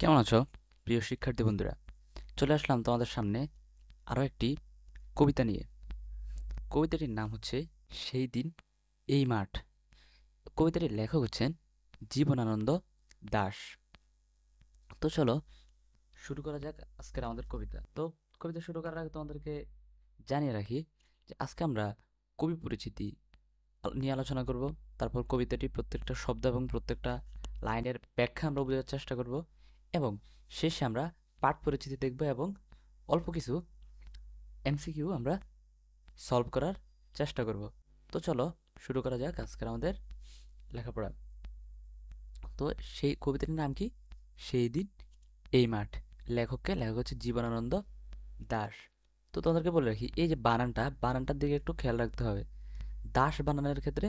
কেমন আছো প্রিয় শিক্ষার্থী বন্ধুরা? চলে আসলাম তোমাদের সামনে আরও একটি কবিতা নিয়ে। কবিতাটির নাম হচ্ছে সেই দিন এই মাঠ। কবিতাটির লেখক হচ্ছেন জীবনানন্দ দাশ। তো চলো শুরু করা যাক আজকের আমাদের কবিতা। তো কবিতা শুরু করার আগে তোমাদেরকে জানিয়ে রাখি যে আজকে আমরা কবি পরিচিতি নিয়ে আলোচনা করব। তারপর কবিতাটি প্রত্যেকটা শব্দ এবং প্রত্যেকটা লাইনের ব্যাখ্যা আমরা বোঝার চেষ্টা করব, এবং শেষে আমরা পাঠ পরিচিতি দেখব এবং অল্প কিছু এমসিকিউ আমরা সলভ করার চেষ্টা করব। তো চলো শুরু করা যাক আজকের আমাদের লেখাপড়া। তো সেই কবিতাটির নাম কি? সেই দিন এই মাঠ। লেখক হচ্ছে জীবনানন্দ দাশ। তো তোমাদেরকে বলে রাখি, এই যে বানানটার দিকে একটু খেয়াল রাখতে হবে। দাস বানানের ক্ষেত্রে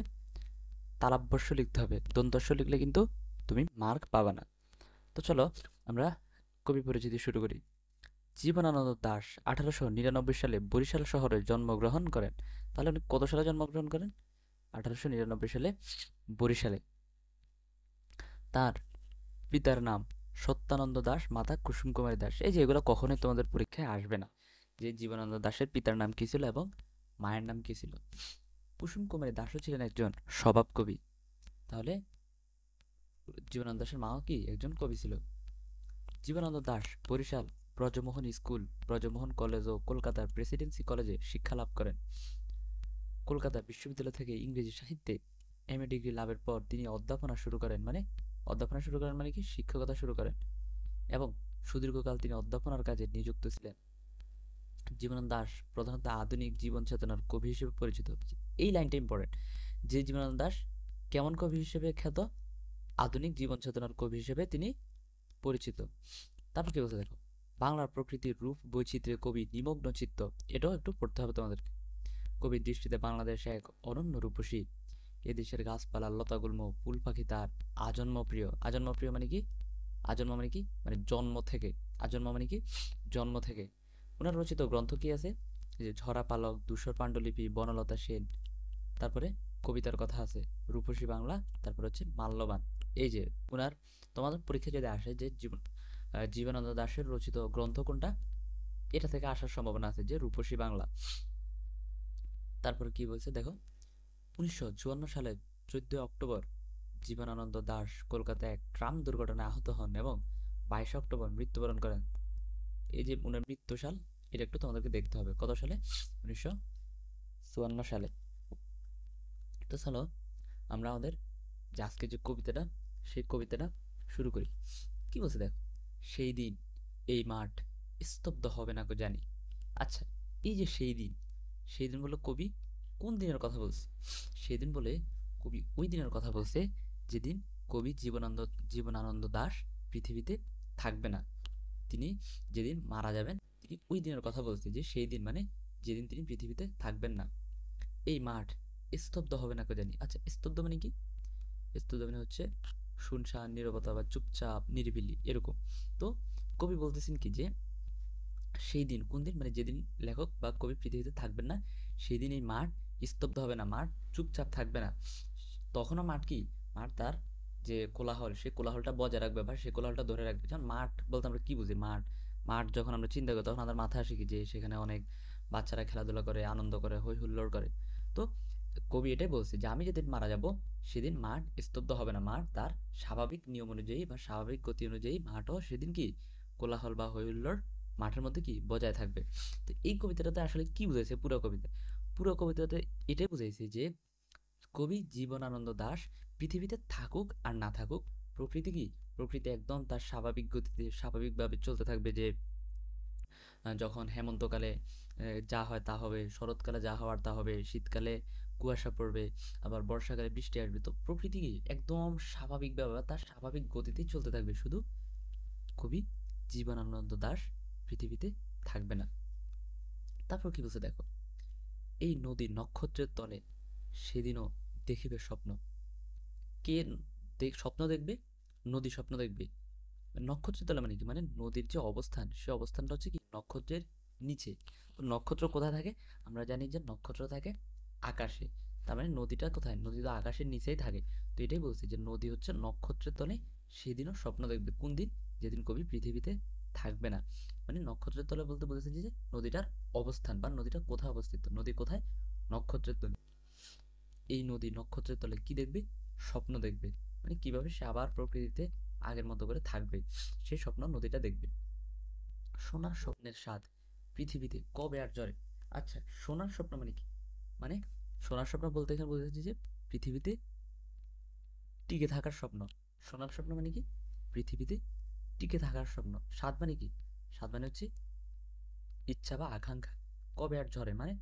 তালব্যস্য লিখতে হবে, দন্তস্য লিখলে কিন্তু তুমি মার্ক পাবা না। তো চলো আমরা কবি পরিচিতি শুরু করি। জীবনানন্দ দাশ 1899 সালে বরিশাল শহরে জন্মগ্রহণ করেন। তাহলে উনি কত সালে জন্মগ্রহণ করেন? 1899 সালে বরিশালে। তার পিতার নাম সত্যানন্দ দাশ, মাতা কুসুম কুমারী দাস। এই যে এগুলো কখনোই তোমাদের পরীক্ষায় আসবে না, যে জীবনানন্দ দাশের পিতার নাম কি ছিল এবং মায়ের নাম কি ছিল। কুসুম কুমারী দাসও ছিলেন একজন স্বভাব কবি। তাহলে জীবনানন্দ দাশের মাও কি একজন কবি ছিল। জীবনানন্দ দাশ বরিশাল ব্রজমোহন স্কুল, ব্রজমোহন কলেজ ও কলকাতার প্রেসিডেন্সি কলেজে শিক্ষালাভ করেন। কলকাতা বিশ্ববিদ্যালয় থেকে ইংরেজি সাহিত্যে এমএ ডিগ্রি লাভের পর তিনি অধ্যাপনা শুরু করেন মানে কি শিক্ষকতা শুরু করেন, এবং সুদীর্ঘকাল তিনি অধ্যাপনার কাজে নিযুক্ত ছিলেন। জীবনানন্দ দাশ প্রধানত আধুনিক জীবন চেতনার কবি হিসেবে পরিচিত। এই লাইনটা ইম্পর্টেন্ট, যে জীবনানন্দ দাশ কেমন কবি হিসেবে খ্যাত? আধুনিক জীবন চেতনার কবি হিসেবে তিনি পরিচিত। তারপর কি বলছে দেখো, বাংলার প্রকৃতির রূপ বৈচিত্র্যে কবি নিমগ্ন চিত্ত। এটাও একটু পড়তে হবে তোমাদেরকে। কবির দৃষ্টিতে বাংলাদেশ এক অনন্য রূপসী। এদেশের গাছপালা লতাগুল্ম ফুল পাখি তার আজন্ম প্রিয়। আজন্ম প্রিয় মানে কি? আজন্ম মানে কি? মানে জন্ম থেকে। আজন্ম মানে কি? জন্ম থেকে। ওনার রচিত গ্রন্থ কি আছে? এই যে ঝরা পালক, ধূসর পাণ্ডুলিপি, বনলতা সেন। তারপরে কবিতার কথা আছে রূপসী বাংলা, তারপর হচ্ছে মাল্যবান। এই যে ওনার, তোমাদের পরীক্ষা যদি আসে যে জীবনানন্দ দাশের রচিত গ্রন্থ কোনটা, এটা থেকে আসার সম্ভাবনা আছে যে রূপসী বাংলা। তারপর কি বলছে দেখো, 1954 সালে 14 অক্টোবর জীবনানন্দ দাশ কলকাতায় এক ট্রাম দুর্ঘটনায় আহত হন এবং 22 অক্টোবর মৃত্যুবরণ করেন। এই যে উনার মৃত্যু সাল, এটা একটু তোমাদেরকে দেখতে হবে কত সালে? 1954 সালে। তো চলো আমরা আমাদের যে আজকে যে কবিতাটা, সেই কবিতাটা শুরু করি। কি বলছে দেখো, সেই দিন এই মাঠ স্তব্ধ হবে না গো জানি। আচ্ছা, এই যে সেই দিন বলে কবি কোন দিনের কথা বলছে? সেই দিন বলে কবি ওই দিনের কথা বলছে যেদিন কবি জীবনানন্দ দাশ পৃথিবীতে থাকবে না। তিনি যেদিন মারা যাবেন, তিনি ওই দিনের কথা বলছে, যে সেই দিন মানে যেদিন তিনি পৃথিবীতে থাকবেন না। এই মাঠ স্তব্ধ হবে না গো জানি। আচ্ছা, স্তব্ধ মানে কি? স্তব্ধ মানে হচ্ছে শুনশান, নীরবতা বা চুপচাপ, নিরিবিলি এরকম। তো কবি বলতেছেন কি যে সেই দিন, কোন দিন মানে যেদিন লেখক বা কবি পৃথিবীতে থাকবেন না, সেই দিন এই মাঠ স্তব্ধ হবে না, মাঠ চুপচাপ থাকবে না। তখনও মাঠ কি, মাঠ তার যে কোলাহল, সেই কোলাহলটা বজায় রাখবে বা সেই কোলাহলটা ধরে রাখবে। যেমন মাঠ বলতে আমরা কি বুঝি? মাঠ, মাঠ যখন আমরা চিন্তা করি তখন আমাদের মাথায় আসে কি যে সেখানে অনেক বাচ্চারা খেলাধুলা করে, আনন্দ করে, হই হুল্লোড় করে। তো কবি এটাই বলছে যে আমি যেদিন মারা যাব সেদিন মাঠ স্তব্ধ হবে না, মাঠ তার স্বাভাবিক নিয়ম অনুযায়ী বা স্বাভাবিক গতি অনুযায়ী মাঠও সেদিন কি কোলাহল বা হই হুল্লোড় মাঠের মধ্যে কি বজায় থাকবে। তো এই কবিতাটাতে আসলে কি বুঝাইছে? পুরো কবিতাতে এটাই বুঝাইছে যে কবি জীবনানন্দ দাশ পৃথিবীতে থাকুক আর না থাকুক, প্রকৃতি কি, প্রকৃতি একদম তার স্বাভাবিক গতিতে স্বাভাবিকভাবে চলতে থাকবে। যে যখন হেমন্তকালে যা হয় তা হবে, শরৎকালে যা হওয়ার তা হবে, শীতকালে কুয়াশা পড়বে, আবার বর্ষাকালে বৃষ্টি আসবে। তো প্রকৃতি কি একদম স্বাভাবিকভাবে তার স্বাভাবিক গতিতেই চলতে থাকবে, শুধু কবি জীবনানন্দ দাশ পৃথিবীতে থাকবে না। তারপর কি বলছে দেখো, এই নদী নক্ষত্রের তলে সেদিনও দেখিবে স্বপ্ন। কে স্বপ্ন দেখবে? নদী স্বপ্ন দেখবে। নক্ষত্রের তলা মানে কি, মানে নদীর যে অবস্থান, সে অবস্থানটা হচ্ছে কি নক্ষত্রের নিচে। তো নক্ষত্র কোথায় থাকে? আমরা জানি যে নক্ষত্র থাকে আকাশে। তার মানে নদীটা কোথায়? নদী তো আকাশের নিচেই থাকে। তো এটাই বলছি যে নদী হচ্ছে নক্ষত্রের তলে সেদিনও স্বপ্ন দেখবে। কোন দিন? যেদিন কবি পৃথিবীতে থাকবে না। মানে নক্ষত্রের তলে বলতে বোঝাচ্ছে যে নদীটার অবস্থান বা নদীটা কোথায় অবস্থিত, নদী কোথায়, নক্ষত্রের তলে। এই নদী নক্ষত্রের তলে কি দেখবে, স্বপ্ন দেখবে, মানে কিভাবে সে আবার প্রকৃতিতে আগের মতো করে থাকবে, সেই স্বপ্ন নদীটা দেখবে। সোনার স্বপ্নের স্বাদ পৃথিবীতে কবে আর জ্বরে। আচ্ছা, সোনার স্বপ্ন মানে কি? মানে সোনার স্বপ্ন বলতে এখানে বোঝাচ্ছে যে পৃথিবীতে টিকে থাকার স্বপ্ন। সোনার স্বপ্ন মানে কি? পৃথিবীতে টিকে থাকার স্বপ্ন। স্বাদ মানে কি? স্বাদ মানে হচ্ছে ইচ্ছা বা আকাঙ্ক্ষা। কবে আর ঝরে মানে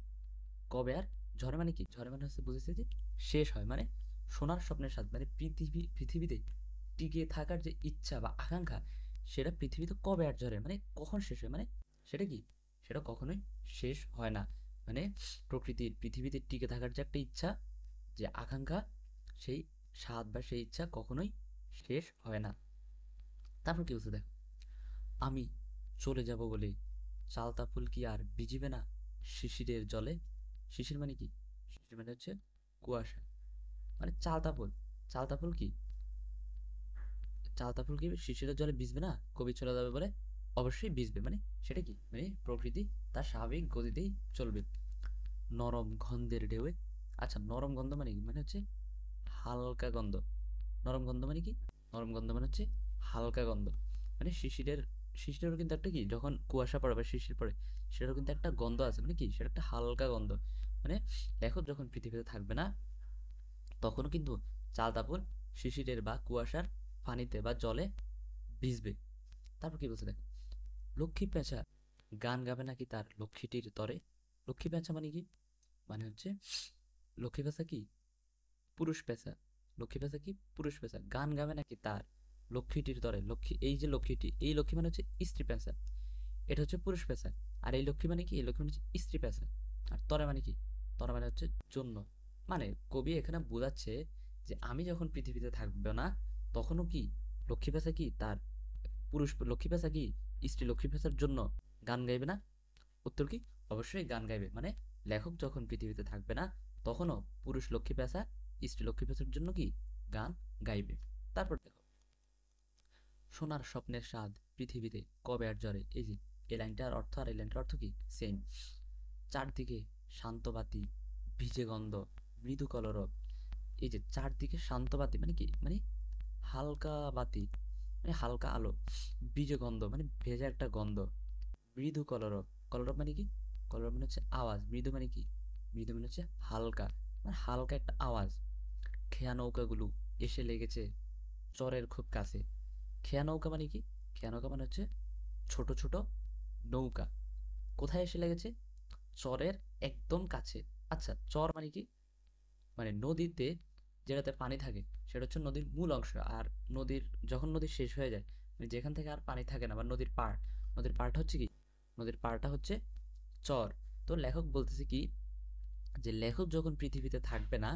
কবে আর ঝরে মানে কি? ঝরে মানে হচ্ছে বুঝেছে যে শেষ হয়, মানে সোনার স্বপ্নের স্বাদ মানে পৃথিবীতে টিকে থাকার যে ইচ্ছা বা আকাঙ্ক্ষা, সেটা পৃথিবীতে কবে আর ঝরে মানে কখন শেষ হয়, মানে সেটা কি? সেটা কখনোই শেষ হয় না। মানে প্রকৃতির পৃথিবীতে টিকে থাকার যে একটা ইচ্ছা, যে আকাঙ্ক্ষা, সেই স্বাদ বা সেই ইচ্ছা কখনোই শেষ হয় না। তারপর কি বলছে দেখো, আমি চলে যাব বলে চালতা ফুল কি আর ভিজিবে না শিশিরের জলে। শিশির মানে কি? শিশির মানে হচ্ছে কুয়াশা। মানে চালতা ফুল, চালতা ফুল কি? চালতা ফুল কি শিশিরের জলে ভিজবে না কবি চলে যাবে বলে? অবশ্যই ভিজবে। মানে সেটা কি? মানে প্রকৃতি তার স্বাভাবিক গতিতেই চলবে। নরম গন্ধের ঢেউয়ে। আচ্ছা, নরম গন্ধ মানে কি? মানে হচ্ছে হালকা গন্ধ। নরম গন্ধ মানে কি? নরম গন্ধ মানে হচ্ছে হালকা গন্ধ। মানে শিশিরেরও কিন্তু একটা কি, যখন কুয়াশা পড়ে বা শিশির পড়ে, সেটারও কিন্তু একটা গন্ধ আছে, মানে কি সেটা একটা হালকা গন্ধ। মানে দেখো, যখন পৃথিবীতে থাকবে না তখনও কিন্তু চালতা ফুল শিশিরের বা কুয়াশার পানিতে বা জলে ভিজবে। তারপর কি বলছে দেখো, লক্ষ্মী পেঁচা গান গাবে নাকি তার লক্ষ্মীটির তরে। লক্ষ্মী পেঁচা মানে কি? মানে হচ্ছে লক্ষ্মী পেঁচা কি? পুরুষ পেঁচা। লক্ষ্মী পেঁচা কি? পুরুষ পেঁচা। গান গাবে নাকি তার লক্ষ্মীটির তরে। লক্ষ্মী, এই যে লক্ষ্মীটি, এই লক্ষ্মী মানে হচ্ছে স্ত্রী পেঁচা, এটা হচ্ছে পুরুষ পেঁচা। আর এই লক্ষ্মী মানে কি? এই লক্ষ্মী মানে হচ্ছে স্ত্রী পেঁচা। আর তরে মানে কি? তরে মানে হচ্ছে জন্য। মানে কবি এখানে বোঝাচ্ছে যে আমি যখন পৃথিবীতে থাকবে না তখনও কি লক্ষ্মী পেঁচা কি তার পুরুষ লক্ষ্মী পেঁচা কি স্ত্রী লক্ষ্মী পেঁচার জন্য গান গাইবে না? উত্তর কি? অবশ্যই গান গাইবে। মানে লেখক যখন পৃথিবীতে থাকবে না তখনও পুরুষ লক্ষ্মী পেঁচা স্ত্রী লক্ষ্মী পেঁচার জন্য কি গান গাইবে। তারপর দেখো, সোনার স্বপ্নের স্বাদ পৃথিবীতে কবে আর জ্বরে। এই যে এই লাইনটার অর্থ আর এই লাইনটার অর্থ কি? সেম। চারদিকে শান্ত বাতি, ভিজে গন্ধ, মৃদু কলরব। এই যে চারদিকে শান্ত বাতি মানে কি? মানে হালকা বাতি, মানে হালকা আলো। ভিজে গন্ধ মানে ভেজা একটা গন্ধ। মৃদু কলরব, কলরব মানে কি? কলরব মানে হচ্ছে আওয়াজ। মৃদু মানে কি? মৃদু মানে হচ্ছে হালকা, মানে হালকা একটা আওয়াজ। খেয়া নৌকাগুলো এসে লেগেছে চরের খুব কাছে। খেয়া নৌকা মানে কি? খেয়া নৌকা মানে হচ্ছে ছোট ছোট নৌকা। কোথায় এসে লেগেছে? চরের একদম কাছে। আচ্ছা, চর মানে কি? মানে নদীতে যেটাতে পানি থাকে সেটা হচ্ছে নদীর মূল অংশ। আর নদীর যখন নদী শেষ হয়ে যায়, মানে যেখান থেকে আর পানি থাকে না, বা নদীর পাড়, নদীর পাড়টা হচ্ছে কি? নদীর পাড়টা হচ্ছে চর। তো লেখক বলতেছে কি, যে লেখক যখন পৃথিবীতে থাকবে না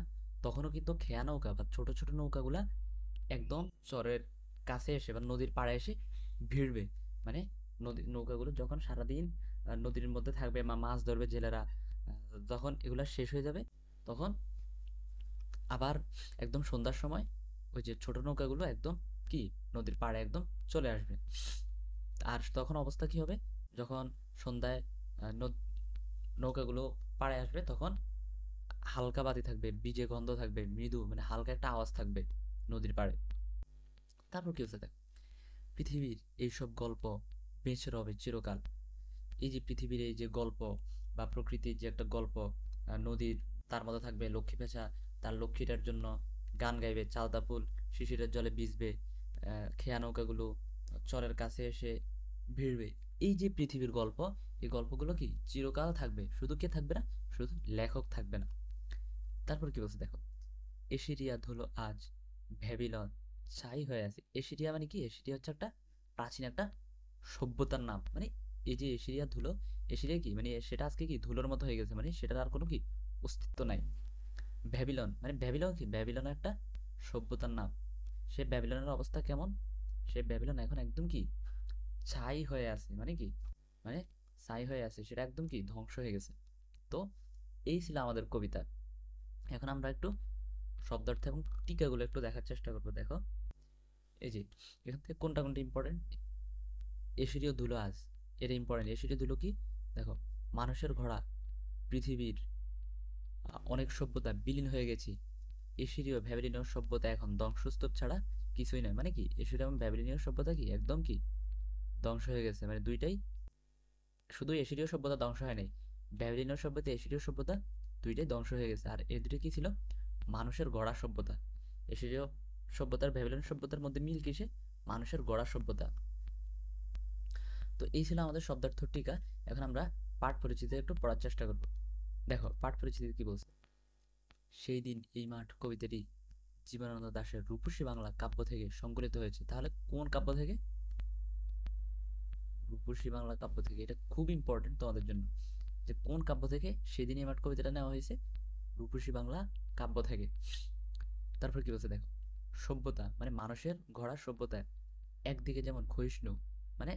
তখনও কিন্তু খেয়া নৌকা বা ছোট ছোট নৌকাগুলা একদম চরের কাছে এসে বা নদীর পাড়ে এসে ভিড়বে। মানে নৌকাগুলো যখন সারাদিন নদীর মধ্যে থাকবে বা মাছ ধরবে জেলেরা, যখন এগুলা শেষ হয়ে যাবে তখন আবার একদম সন্ধ্যার সময় ওই যে ছোট নৌকাগুলো একদম কি নদীর পাড়ে একদম চলে আসবে। আর তখন অবস্থা কি হবে? যখন সন্ধ্যায় নৌকাগুলো পাড়ে আসবে তখন হালকা বাতি থাকবে, বীজে গন্ধ থাকবে, মৃদু মানে হালকা একটা আওয়াজ থাকবে নদীর পাড়ে। তারপর কি হচ্ছে দেখ, পৃথিবীর এইসব গল্প বেঁচে রবে চিরকাল। এই যে পৃথিবীর এই যে গল্প বা প্রকৃতির যে একটা গল্প, নদীর তার মধ্যে থাকবে লক্ষ্মী পেঁচা, তার লক্ষ্মীটার জন্য গান গাইবে, চালতা ফুল শিশিরের জলে ভিজবে, খেয়া নৌকাগুলো চরের কাছে এসে ভিড়বে। এই যে পৃথিবীর গল্প, এই গল্পগুলো কি চিরকাল থাকবে। শুধু কে থাকবে না? শুধু লেখক থাকবে না। তারপর কি বলছে দেখো, এশিরিয়া ধুলো আজ ভ্যাবিলন ছাই হয়ে আছে। এশিরিয়া মানে কি? এশিরিয়া হচ্ছে একটা প্রাচীন একটা সভ্যতার নাম। মানে এই যে এশিরিয়া ধুলো, এশিরিয়া কি মানে সেটা আজকে কি ধুলোর মতো হয়ে গেছে, মানে সেটার আর কোনো কি অস্তিত্ব নাই। ভ্যাবিলন মানে ভ্যাবিলন কি? ভ্যাবিলন একটা সভ্যতার নাম। সে ব্যাবিলনের অবস্থা কেমন? সে ব্যাবিলন এখন একদম কি ছাই হয়ে আছে। মানে কি? মানে ছাই হয়ে আছে, সেটা একদম কি ধ্বংস হয়ে গেছে। তো এই ছিল আমাদের কবিতা। এখন আমরা একটু শব্দার্থ এবং টিকাগুলো একটু দেখার চেষ্টা করবো। দেখো, এই যে এখান থেকে কোনটা কোনটা ইম্পর্টেন্ট, এশিরীয় ধুলো আজ, এটা ইম্পর্টেন্ট। এশিরীয় ধুলো কি দেখো, মানুষের ঘোড়া পৃথিবীর অনেক সভ্যতা বিলীন হয়ে গেছি, এশিরীয় ব্যাবিলনীয় সভ্যতা এখন ধ্বংসস্তূপ ছাড়া কিছুই নয়। মানে কি এশিরীয় এবং ব্যাবিলনীয় সভ্যতা কি একদম কি ধ্বংস হয়ে গেছে, মানে দুইটাই, শুধু এশিরীয় সভ্যতা ধ্বংস হয় নাই, ব্যাবিলনীয় সভ্যতা এশিরীয় সভ্যতা দুইটাই ধ্বংস হয়ে গেছে। আর এই দুটো কি ছিল, মানুষের গড়া সভ্যতা। এশিরীয় সভ্যতার ব্যাবিলনীয় সভ্যতার মধ্যে মিল কিসে, মানুষের গড়া সভ্যতা। তো এই ছিল আমাদের শব্দার্থ টিকা। এখন আমরা পাঠ পরিচিতি একটু পড়ার চেষ্টা করব। দেখো পাঠ পরিচিতি কি বলছে, সেই দিন এই মাঠ কবিতাটি জীবনানন্দ দাশের রূপসী বাংলা কাব্য থেকে সংকলিত হয়েছে। তাহলে কোন কাব্য থেকে, রূপসী বাংলা কাব্য থেকে। এটা খুব ইম্পর্টেন্ট তোমাদের জন্য, যে কোন কাব্য থেকে সেদিন এই মাঠ কবিতাটা নেওয়া হয়েছে, রূপসী বাংলা কাব্য থেকে। তারপর কি বলছে দেখো, সভ্যতা মানে মানুষের গড়া সভ্যতা একদিকে যেমন ক্ষয়িষ্ণু, মানে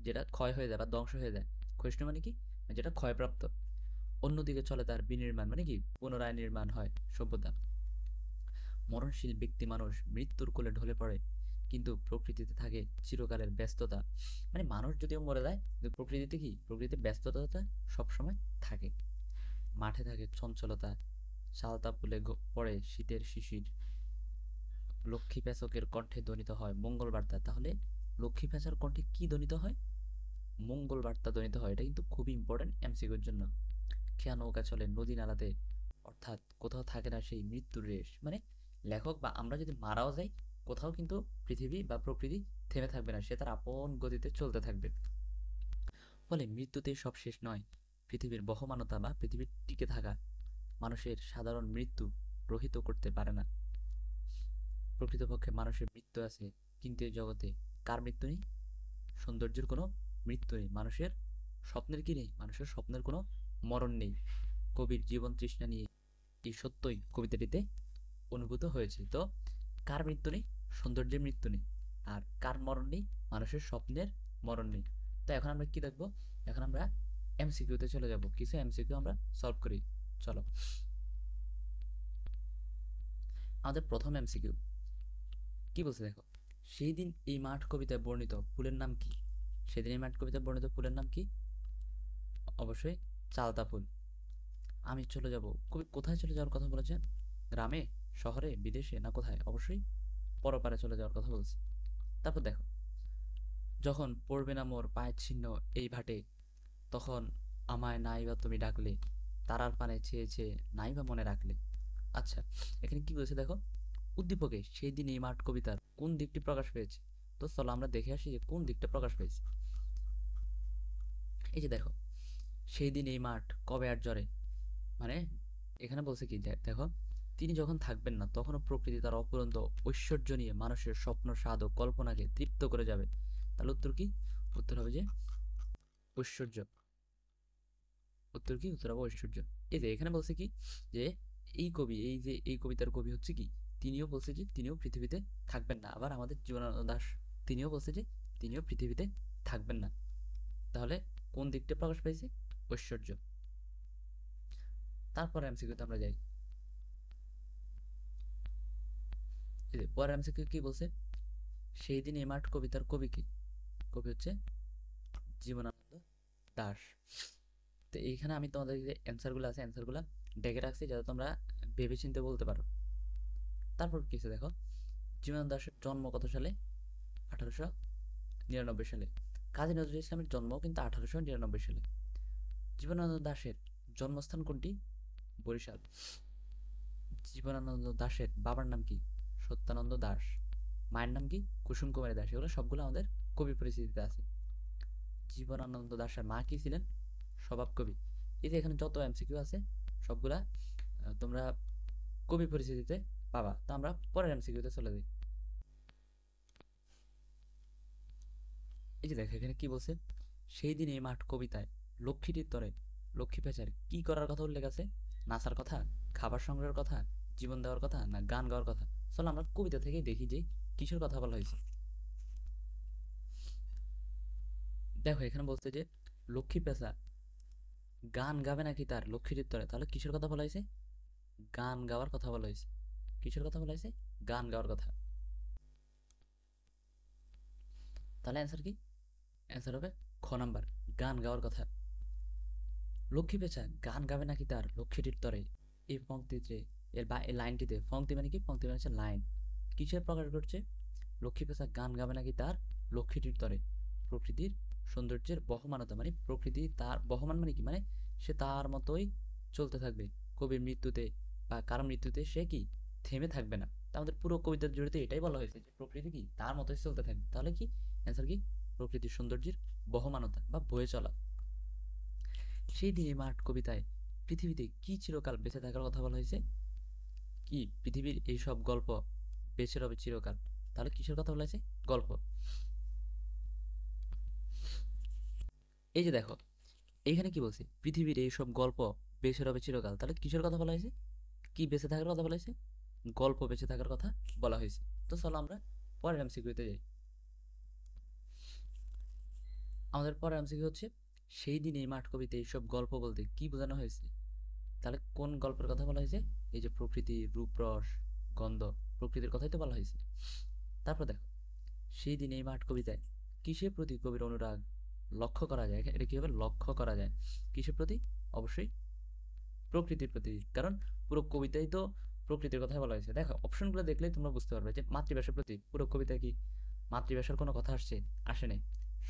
যেটা ক্ষয় হয়ে যায় বা ধ্বংস হয়ে যায়, ক্ষয়িষ্ণু মানে কি, যেটা ক্ষয়প্রাপ্ত, অন্যদিকে চলে তার বিনির্মাণ, মানে কি পুনরায় নির্মাণ হয় সভ্যতা। মরণশীল ব্যক্তি মানুষ মৃত্যুর কোলে ঢলে পড়ে, কিন্তু প্রকৃতিতে থাকে চিরকালের ব্যস্ততা। মানে মানুষ যদিও মরে যায়, কিন্তু প্রকৃতিতে কি, প্রকৃতিতে ব্যস্ততা সবসময় থাকে। মাঠে থাকে চঞ্চলতা, শালতা ফুলে পড়ে শীতের শিশির, লক্ষ্মী পেচকের কণ্ঠে ধ্বনিত হয় মঙ্গল বার্তা। তাহলে লক্ষ্মী পেঁচার কণ্ঠে কি ধ্বনিত হয়, মঙ্গল বার্তা ধ্বনিত হয়। এটা কিন্তু খুবই ইম্পর্টেন্ট এমসিকিউর জন্য। খেয়া নৌকা চলে নদী নালাতে, অর্থাৎ কোথাও থাকে না সেই মৃত্যুর রেশ। মানে লেখক বা আমরা যদি মারাও যাই, কোথাও কিন্তু পৃথিবী বা প্রকৃতি থেমে থাকবে না, সে তার আপন গতিতে চলতে থাকবে। ফলে মৃত্যুতে সব শেষ নয়, পৃথিবীর বহমানতা বা পৃথিবীর টিকে থাকা মানুষের সাধারণ মৃত্যু রহিত করতে পারে না। প্রকৃতপক্ষে মানুষের মৃত্যু আছে, কিন্তু এই জগতে কার মৃত্যু নেই, সৌন্দর্যের কোনো মৃত্যু নেই, মানুষের স্বপ্নের কি নেই, মানুষের স্বপ্নের কোনো মরণ নেই। কবির জীবন তৃষ্ণা নিয়ে এই সত্যই কবিতাটিতে অনুভূত হয়েছে। তো কার মৃত্যু নেই, সৌন্দর্যের মৃত্যু নেই। আর কার মরণ নেই, মানুষের স্বপ্নের মরণ নেই। তো এখন আমরা কি দেখবো, এখন আমরা এমসিকিউতে চলে যাব, কিছু এমসিকিউ আমরা সলভ করি। চলো, আমাদের প্রথম এমসিকিউ কি বলছে দেখো, সেই দিন এই মাঠ কবিতায় বর্ণিত ফুলের নাম কি। সেদিন এই মাঠ কবিতায় বর্ণিত ফুলের নাম কি, অবশ্যই চালতা ফুল। আমি চলে যাব, কবি কোথায় চলে যাওয়ার কথা বলেছেন, গ্রামে, শহরে, বিদেশে, না কোথায়, অবশ্যই পরপারে চলে যাওয়ার কথা বলছি। তারপর দেখো, যখন পড়বে না মোর পায়ের চিহ্ন এই ভাটে, তখন আমায় নাই বা তুমি ডাকলে, তারার পানে চেয়ে চেয়ে নাই বা মনে রাখলে। আচ্ছা, এখানে কি বলছে দেখো, উদ্দীপকে সেই দিন এই মাঠ কবিতার কোন দিকটি প্রকাশ পেয়েছে। তো চলো আমরা দেখে আসি যে কোন দিকটা প্রকাশ পেয়েছে। এই যে দেখো, সেই দিন এই মাঠ কবে আর জ্বরে, মানে এখানে বলছে কি দেখো, তিনি যখন থাকবেন না তখনও প্রকৃতি তার অপূরন্ত ঐশ্বর্য নিয়ে মানুষের স্বপ্ন স্বাদ ও কল্পনাকে তৃপ্ত করে যাবে। তাহলে উত্তর কি, উত্তর হবে যে ঐশ্বর্য। উত্তর কি, উত্তর হবে ঐশ্বর্য। এই যে এখানে বলছে কি, যে এই কবি, এই যে এই কবিতার কবি হচ্ছে কি, তিনিও বলছে যে তিনিও পৃথিবীতে থাকবেন না। আবার আমাদের জীবনানন্দ দাশ তিনিও বলছে যে তিনিও পৃথিবীতে থাকবেন না। তাহলে কোন দিকটা প্রকাশ পেয়েছে, ঐশ্বর্য। তারপর এমসিকিউতে আমরা যাই। এই যে পরের এমসিকিউ কি বলছে, সেই দিন এই মাঠ কবিতার কবি কি, কবি হচ্ছে জীবনানন্দ দাশ। তো এইখানে আমি তোমাদের যে অ্যান্সারগুলো আছে অ্যান্সারগুলো ডেকে রাখছি, যাতে তোমরা ভেবে চিন্তে বলতে পারো। তারপর কিছু দেখো, জীবনানন্দ দাশের জন্ম কত সালে, 1899 সালে। কাজী নজরুল ইসলামের জন্ম কিন্তু 1899 সালে। জীবনানন্দ দাশের জন্মস্থান কোনটি, বরিশাল। জীবনানন্দ দাশের বাবার নাম কি, সত্যানন্দ দাশ। মায়ের নাম কি, কুসুম কুমারী দাস। এগুলো সবগুলো আমাদের কবি পরিচিতিতে আছে। জীবনানন্দ দাশের মা কি ছিলেন, স্বভাব কবি। এই যে এখানে যত এমসিকিউ আছে সবগুলা তোমরা কবি পরিচিতিতে পাবা। তো আমরা পরের এমসিকিউতে চলে যাই। এই যে দেখো এখানে কি বলছে, সেই দিন এই মাঠ কবিতায় লক্ষ্মীটির তরে লক্ষ্মী পেঁচার কি করার কথা উল্লেখ আছে, নাচার কথা, খাবার সংগ্রহের কথা, জীবন দেওয়ার কথা, না গান গাওয়ার কথা। চলো আমরা কবিতা থেকেই দেখি যে কিসের কথা বলা হয়েছে। দেখো এখানে বলছে যে লক্ষ্মী পেঁচা গান গাবে নাকি তার লক্ষ্মীর তরে। তাহলে কিসের কথা বলা হয়েছে, গান গাওয়ার কথা বলা হয়েছে। কিসের কথা বলা হয়েছে, গান গাওয়ার কথা। তাহলে অ্যান্সার কি, অ্যান্সার হবে খ নাম্বার, গান গাওয়ার কথা। লক্ষ্মী পেঁচা গান গাবে নাকি তার লক্ষ্মীটির তরে, এই পংক্তিতে এই লাইনটিতে, পংক্তি মানে কি, পংক্তি মানে হচ্ছে লাইন, কিসের প্রকাশ ঘটছে? লক্ষ্মী পেঁচা গান গাবে নাকি তার লক্ষ্মীটির তরে, প্রকৃতির সৌন্দর্যের বহমানতা, মানে প্রকৃতি তার বহমান মানে কি, মানে সে তার মতোই চলতে থাকবে, কবির মৃত্যুতে বা কারো মৃত্যুতে সে কি থেমে থাকবে না। তা আমাদের পুরো কবিতার জড়িত এটাই বলা হয়েছে যে প্রকৃতি কি তার মতোই চলতে থাকবে, তাহলে কি অ্যান্সার কি, প্রকৃতির সৌন্দর্যের বহমানতা বা বয়ে চলা। সেই দিনে মাঠ কবিতায় পৃথিবীতে কি চিরকাল বেঁচে থাকার কথা বলা হয়েছে? কি পৃথিবীর এই সব গল্প বেঁচে রবে চিরকাল, তাহলে কিসের কথা বলা হয়েছে? গল্প। এই যে দেখো, এইখানে কি বলছে, পৃথিবীর এই সব গল্প বেঁচে রবে চিরকাল, তাহলে কিসের কথা বলা হয়েছে? কি বেঁচে থাকার কথা বলা হয়েছে? গল্প বেঁচে থাকার কথা বলা হয়েছে। তো চলো আমরা পরের এমসিকিউতে যাই। আমাদের পরের এমসিকিউ হচ্ছে, সেই দিন এই মাঠ কবিতে এইসব গল্প বলতে কি বোঝানো হয়েছে? তাহলে কোন গল্পের কথা বলা হয়েছে? এই যে প্রকৃতি, রূপরস, গন্ধ, প্রকৃতির কথাই তো বলা হয়েছে। তারপর দেখো, সেই দিন এই মাঠ কবিতায় কিসের প্রতি কবির অনুরাগ লক্ষ্য করা যায়? এটা কিভাবে লক্ষ্য করা যায়? কিসের প্রতি? অবশ্যই প্রকৃতির প্রতি, কারণ পুরো কবিতাই তো প্রকৃতির কথাই বলা হয়েছে। দেখো অপশনগুলো দেখলেই তোমরা বুঝতে পারবে যে মাতৃভাষার প্রতি, পুরো কবিতায় কি মাতৃভাষার কোনো কথা আসছে? আসে নাই।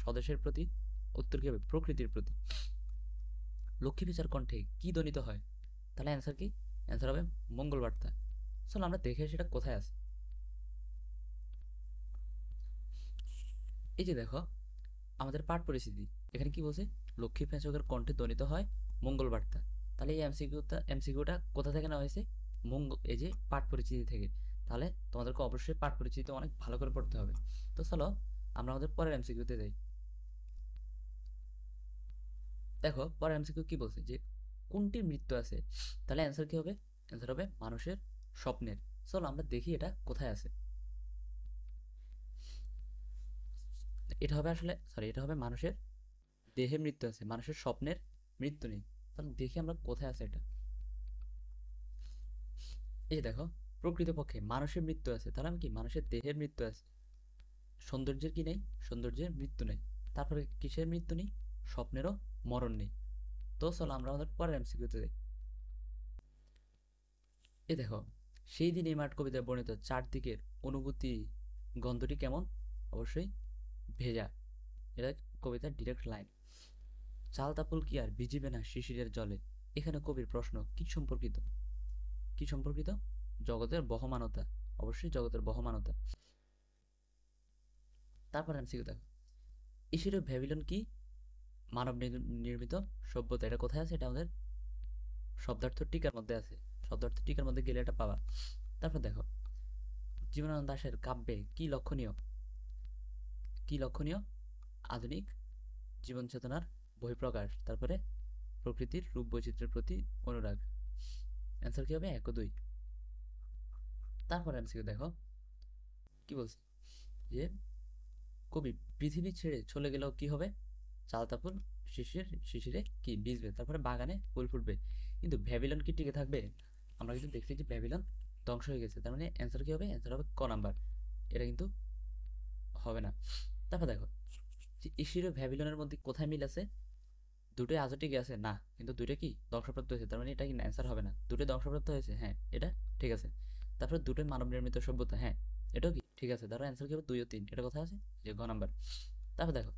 স্বদেশের প্রতি, উত্তর কি হবে? প্রকৃতির প্রতি। লক্ষ্মী পেঁচার কণ্ঠে কি ধ্বনিত হয়? তাহলে অ্যান্সার কি? অ্যান্সার হবে মঙ্গল বার্তা। চলো আমরা দেখে সেটা কোথায় আছে। এই যে দেখো, আমাদের পাঠ পরিস্থিতি এখানে কি বলছে? লক্ষ্মী পেঁচকের কণ্ঠে ধ্বনিত হয় মঙ্গল বার্তা। তাহলে এই এমসিকিউটা কোথা থেকে নেওয়া হয়েছে? এই যে পাঠ পরিচিতি থেকে। তাহলে তোমাদেরকে অবশ্যই পাঠ পরিচিতি অনেক ভালো করে পড়তে হবে। তো চলো আমরা আমাদের পরের এমসিকিউতে যাই। দেখো পরের এমসিকিউ কি বলছে, যে কোনটির মৃত্যু আছে? তাহলে অ্যান্সার কি হবে? অ্যান্সার হবে মানুষের স্বপ্নের। চলো আমরা দেখি এটা কোথায় আছে। এটা হবে আসলে, সরি, এটা হবে মানুষের দেহে মৃত্যু আছে, মানুষের স্বপ্নের মৃত্যু নেই। তাহলে দেখি আমরা কোথায় আছে এটা। এই যে দেখো, প্রকৃতপক্ষে মানুষের মৃত্যু আছে, তাহলে আমি কি, মানুষের দেহের মৃত্যু আছে, সৌন্দর্যের কি নেই? সৌন্দর্যের মৃত্যু নেই। তারপরে কিসের মৃত্যু নেই? স্বপ্নেরও মরণ নেই। তো চলো আমরা আমাদের পরের এমসিকিউতে যাই। এই দেখো, সেই দিন এই মাঠ কবিতায় বর্ণিত চারদিকের অনুভূতি গন্ধটি কেমন? অবশ্যই ভেজা। এটা কবিতার ডিরেক্ট লাইন। চালতা ফুল কি আর ভিজিবে না শিশিরের জলে, এখানে কবির প্রশ্ন কি সম্পর্কিত? কি সম্পর্কিত? জগতের বহমানতা। অবশ্যই জগতের বহমানতা। তারপর এমসিকিউ দেখো, এশিরীয় ভ্যাবিলন কি মানব নির্মিত সভ্যতা, এটা কোথায় আছে? এটা আমাদের শব্দার্থ টিকার মধ্যে আছে। শব্দার্থ টিকার মধ্যে গেলে এটা পাবা। তারপর দেখো, জীবনানন্দ দাশের কাব্যে কি লক্ষণীয়? কি লক্ষণীয়? আধুনিক জীবন চেতনার বহিঃপ্রকাশ, তারপরে প্রকৃতির রূপ বৈচিত্র্যের প্রতি অনুরাগ। অ্যান্সার কি হবে? 1 ও 2। তারপর এমসিকিউ দেখো কি বলছে, যে কবি পৃথিবী ছেড়ে চলে গেলেও কি হবে? চালতা ফুল শিশিরে কি ভিজবে, তারপরে বাগানে ফুল ফুটবে। কিন্তু ভ্যাবিলন কি টিকে থাকবে? আমরা কিন্তু দেখছি যে ভ্যাবিলন ধ্বংস হয়ে গেছে, তার মানে অ্যান্সার কি হবে? অ্যান্সার হবে ক নাম্বার। এটা কিন্তু হবে না। তারপর দেখো, যে ইসির ও ভ্যাবিলনের মধ্যে কোথায় মিল আছে? দুটোই আজও টিকে আছে না, কিন্তু দুটো কি ধ্বংসপ্রাপ্ত হয়েছে, তার মানে এটা কি অ্যান্সার হবে না। দুটোই ধ্বংসপ্রাপ্ত হয়েছে, হ্যাঁ এটা ঠিক আছে। তারপরে দুটোই মানব নির্মিত সভ্যতা, হ্যাঁ এটাও কি ঠিক আছে। তারপর অ্যান্সার কি হবে? 2 ও 3। এটা কোথায় আছে? যে গ নাম্বার। তারপর দেখো,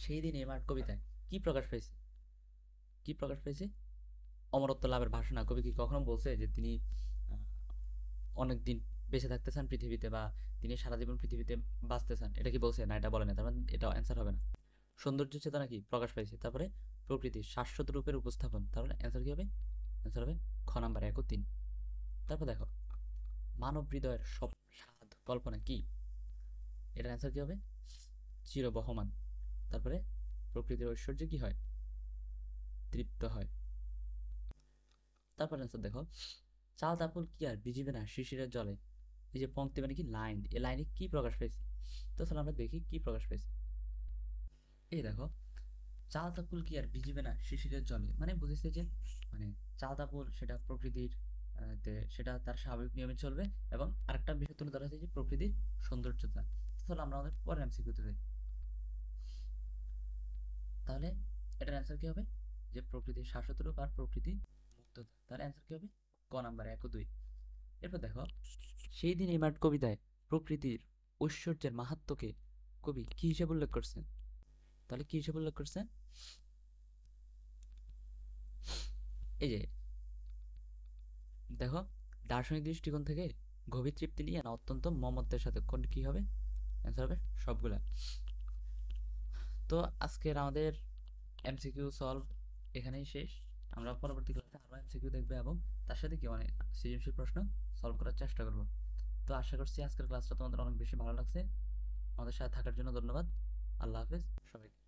সেই দিন এই মাঠ কবিতায় কি প্রকাশ পেয়েছে? কি প্রকাশ পেয়েছে? অমরত্ব লাভের ভাষণা। কবি কি কখনো বলছে যে তিনি অনেক দিন বেঁচে থাকতে চান পৃথিবীতে, বা তিনি সারা জীবন পৃথিবীতে বাঁচতে চান? এটা কি বলছে? না, এটা বলে না, তার মানে এটা অ্যান্সার হবে না। সৌন্দর্য চেতনা কি প্রকাশ পাইছে? তারপরে প্রকৃতির শাশ্বত রূপের উপস্থাপন, তাহলে অ্যান্সার কি হবে? অ্যান্সার হবে খ নাম্বার, 1 ও 3। তারপর দেখো, মানব হৃদয়ের সব স্বাদ কল্পনা কি? এটার অ্যান্সার কি হবে? চিরবহমান। তারপরে প্রকৃতির ঐশ্বর্য কি হয়? তৃপ্ত হয়। তারপর অ্যান্সার দেখো, চাল তাপুল কি আর ভিজিবে না শিশিরের জলে, এই যে পংক্তি মানে কি লাইন, এই লাইনে কি প্রকাশ পেয়েছে? তো চলো আমরা দেখি কি প্রকাশ পেয়েছে। এই দেখো, চাল তাপুল কি আর ভিজিবে না শিশিরের জলে, মানে বুঝেছে যে মানে চাল তাপুল সেটা প্রকৃতির সেটা তার স্বাভাবিক নিয়মে চলবে, এবং আরেকটা বিষয় তুলে ধরা হয়েছে যে প্রকৃতির সৌন্দর্যতা। তো চলো আমরা আমাদের পরের এমসিকিউতে যাই। তাহলে এটার অ্যান্সার কি হবে? যে প্রকৃতির শাশ্বত রূপ আর প্রকৃতি মুক্ত। তাহলে অ্যান্সার কি হবে? ক নাম্বার 1 ও 2। এরপর দেখো, সেই দিন এই মাঠ কবিতায় প্রকৃতির ঐশ্বর্যের মাহাত্ম্যকে কবি কি হিসেবে উল্লেখ করছেন? তাহলে কি হিসেবে উল্লেখ করছেন? এই যে দেখো, দার্শনিক দৃষ্টিকোণ থেকে গভীর তৃপ্তি নিয়ে না অত্যন্ত মমত্বের সাথে, কোন কি হবে? অ্যান্সার হবে সবগুলা। তো আজকের আমাদের এমসিকিউ সলভ এখানেই শেষ। আমরা পরবর্তী ক্লাসে আরও এমসিকিউ দেখবো এবং তার সাথে কি মানে সৃজনশীল প্রশ্ন সলভ করার চেষ্টা করব। তো আশা করছি আজকের ক্লাসটা তোমাদের অনেক বেশি ভালো লাগছে। আমাদের সাথে থাকার জন্য ধন্যবাদ। আল্লাহ হাফেজ সবাইকে।